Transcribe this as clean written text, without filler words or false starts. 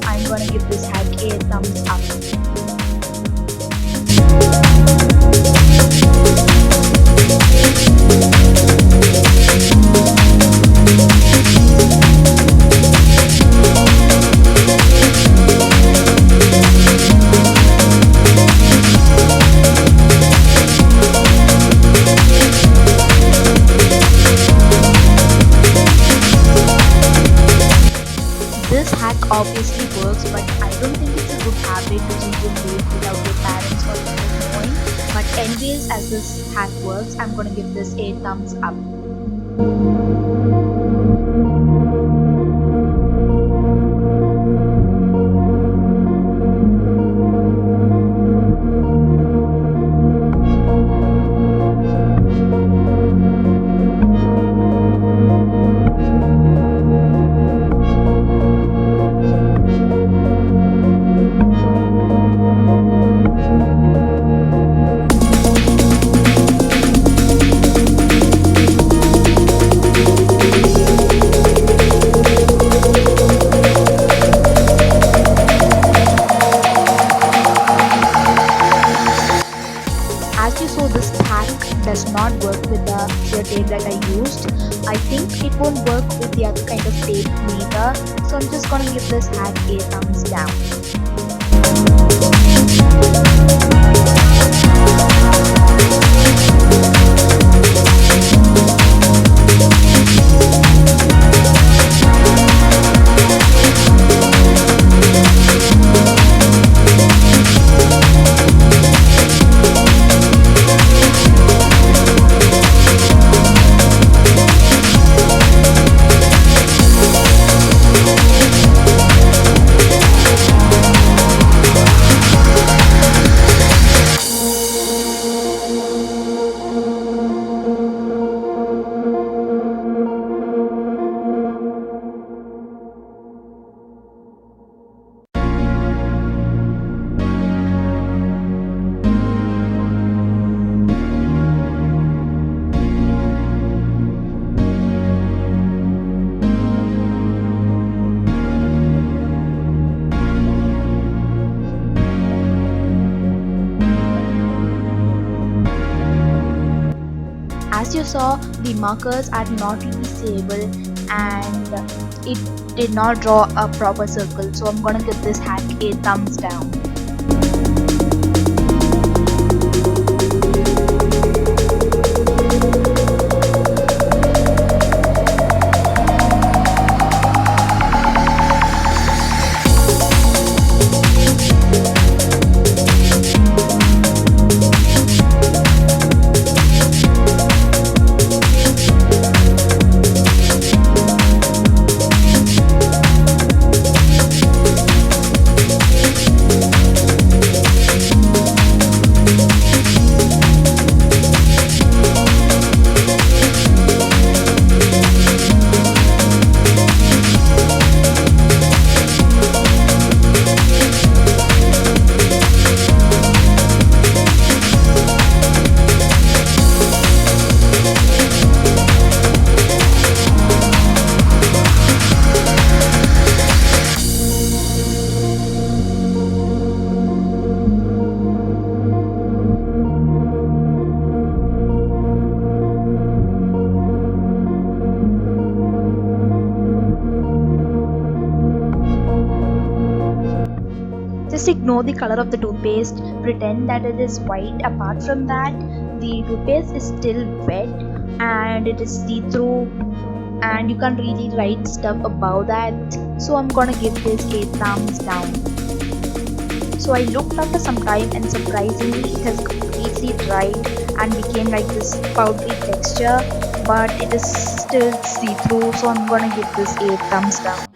I'm gonna give this hack a thumbs up. This hack obviously works, but I don't think it's a good habit to change your weight without your parents or people knowing. But anyways, as this hack works, I'm gonna give this a thumbs up. As you saw, this hack does not work with the sheer tape that I used. I think it won't work with the other kind of tape neither. So I'm just gonna give this hack a thumbs down. As you saw, the markers are not reseeable and it did not draw a proper circle, so I'm gonna give this hack a thumbs down. Just ignore the color of the toothpaste, pretend that it is white. Apart from that, the toothpaste is still wet and it is see-through and you can't really write stuff about that. So I'm gonna give this a thumbs down. So I looked after some time and surprisingly it has completely dried and became like this powdery texture, but it is still see-through, so I'm gonna give this a thumbs down.